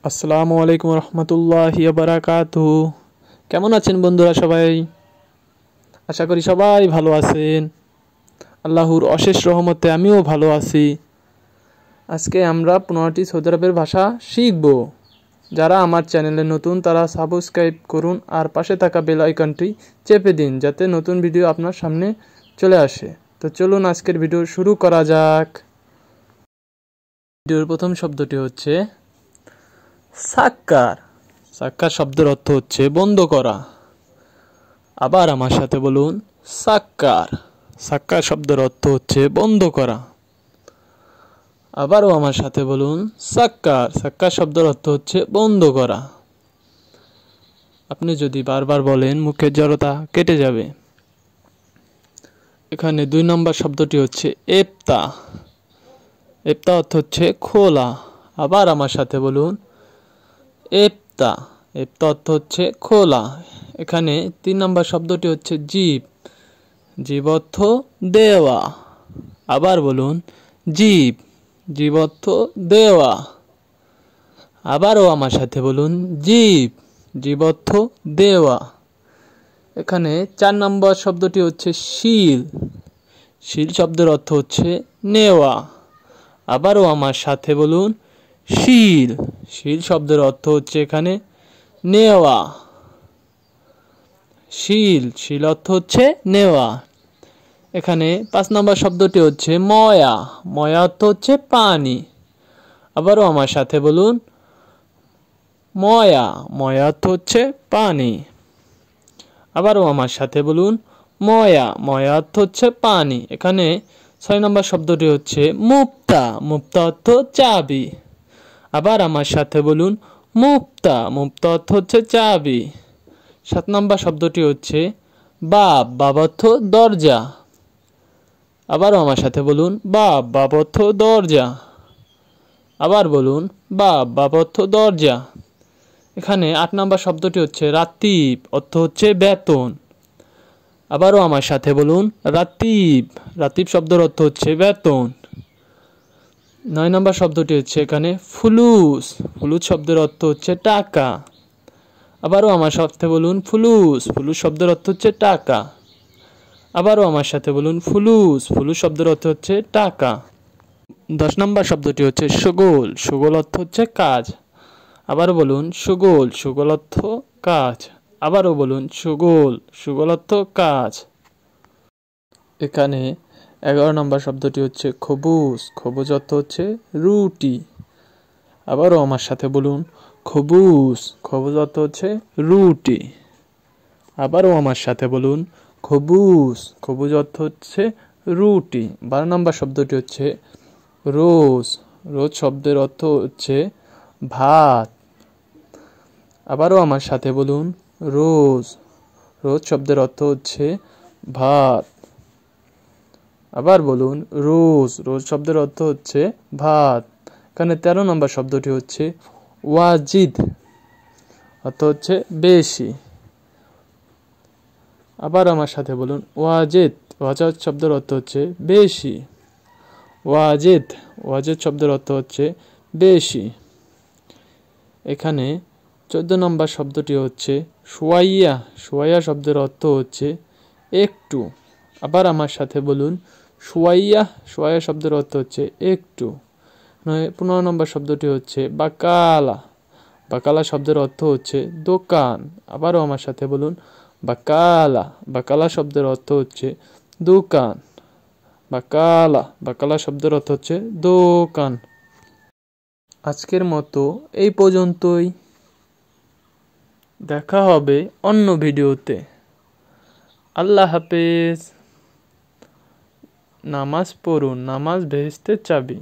আসসালামু আলাইকুম রহমতুল্লাহি ওয়া বারাকাতুহু। কেমন আছেন বন্ধুরা সবাই? আশা করি সবাই ভালো আছেন। আল্লাহর অশেষ রহমতে আমিও ভালো আছি। আজকে আমরা 15টি সৌদি আরবের ভাষা শিখব। যারা আমার চ্যানেলে নতুন তারা সাবস্ক্রাইব করুন আর পাশে থাকা বেল আইকনটি চেপে দিন যাতে নতুন ভিডিও আপনার সামনে চলে আসে। তো চলুন আজকের ভিডিও শুরু করা যাক। ভিডিওর প্রথম শব্দটি হচ্ছে সাক্কার। সাক্কার শব্দের অর্থ হচ্ছে বন্ধ করা। আবার আমার সাথে বলুন সাক্কার। সাক্কার শব্দের অর্থ হচ্ছে বন্ধ করা। আবারও আমার সাথে বলুন সাক্কার। সাক্কার শব্দের অর্থ হচ্ছে বন্ধ করা। আপনি যদি বারবার বলেন মুখের জড়তা কেটে যাবে। এখানে 2 নম্বর শব্দটি হচ্ছে এফতা। এফতা অর্থ হচ্ছে খোলা। আবার আমার সাথে বলুন এফতা। এফতা অর্থ হচ্ছে খোলা। এখানে 3 নম্বর শব্দটি হচ্ছে জিব। জিব অর্থ দেওয়া। আবার বলুন জিব। জিব অর্থ দেওয়া। আবারও আমার সাথে বলুন জিব। জিব অর্থ দেওয়া। এখানে 4 নম্বর শব্দটি হচ্ছে শিল। শিল শব্দের অর্থ হচ্ছে নেওয়া। আবারও আমার সাথে বলুন শিল। শিল শব্দের অর্থ হচ্ছে এখানে নেওয়া। শিল। শিল অর্থ হচ্ছে নেওয়া। এখানে 5 নম্বর শব্দটি হচ্ছে ময়া। ময়া অর্থ হচ্ছে পানি। আবারও আমার সাথে বলুন ময়া। ময়া অর্থ হচ্ছে পানি। আবারও আমার সাথে বলুন ময়া। ময়া অর্থ হচ্ছে পানি। এখানে 6 নম্বর শব্দটি হচ্ছে মুক্তা। মুক্তা অর্থ চাবি। আবার আমার সাথে বলুন মুক্তা। মুক্তা অর্থ হচ্ছে চাবি। 7 নম্বর শব্দটি হচ্ছে বাব। বাব অর্থ দরজা। আবারও আমার সাথে বলুন বাব। বাব অর্থ দরজা। আবার বলুন বাব। বাব অর্থ দরজা। এখানে 8 নম্বর শব্দটি হচ্ছে রাতিব। অর্থ হচ্ছে বেতন। আবারও আমার সাথে বলুন রাতিব। রাতিব শব্দের অর্থ হচ্ছে বেতন। 9 নম্বর শব্দটি হচ্ছে এখানে ফুলুস। ফুলুস শব্দের অর্থ হচ্ছে টাকা। আবারও আমার সাথে বলুন ফুলুস। ফুলুস শব্দের অর্থ হচ্ছে টাকা। আবারও আমার সাথে বলুন ফুলুস। ফুলুস শব্দের অর্থ হচ্ছে টাকা। 10 নম্বর শব্দটি হচ্ছে সুগোল। সুগোল অর্থ হচ্ছে কাজ। আবারও বলুন সুগোল। সুগোল অর্থ কাজ। আবারও বলুন সুগোল। সুগোল অর্থ কাজ। এখানে 11 নম্বর শব্দটি হচ্ছে খবুজ। খবুজ অর্থ হচ্ছে রুটি। আবারও আমার সাথে বলুন খবুজ। খবুজ অর্থ হচ্ছে রুটি। আবারও আমার সাথে বলুন খবুজ। খবুজ অর্থ হচ্ছে রুটি। 12 নম্বর শব্দটি হচ্ছে রোজ। রোজ শব্দের অর্থ হচ্ছে ভাত। আবারও আমার সাথে বলুন রোজ। রোজ শব্দের অর্থ হচ্ছে ভাত। আবার বলুন রোজ। রোজ শব্দের অর্থ হচ্ছে ভাত। এখানে 13 নম্বর শব্দটি হচ্ছে ওয়াজিদ। অর্থ হচ্ছে বেশি। আবার আমার সাথে বলুন ওয়াজিদ। ওয়াজিদ শব্দের অর্থ হচ্ছে বেশি। ওয়াজিদ। ওয়াজিদ শব্দের অর্থ হচ্ছে বেশি। এখানে 14 নম্বর শব্দটি হচ্ছে শুয়াইয়া। শুয়াইয়া শব্দের অর্থ হচ্ছে একটু। আবার আমার সাথে বলুন শুয়াইয়া। শুয়াইয়া শব্দের অর্থ হচ্ছে একটু। 15 নম্বর শব্দটি হচ্ছে বাকালা। বাকালা শব্দের অর্থ হচ্ছে দোকান। আবারও আমার সাথে বলুন বাকালা। বাকালা শব্দের অর্থ হচ্ছে দোকান। বাকালা। বাকালা শব্দের অর্থ হচ্ছে দোকান। আজকের মতো এই পর্যন্তই। দেখা হবে অন্য ভিডিওতে। আল্লাহ হাফেজ। নামাজ পড়ুন। নামাজ বেহেশতের চাবি।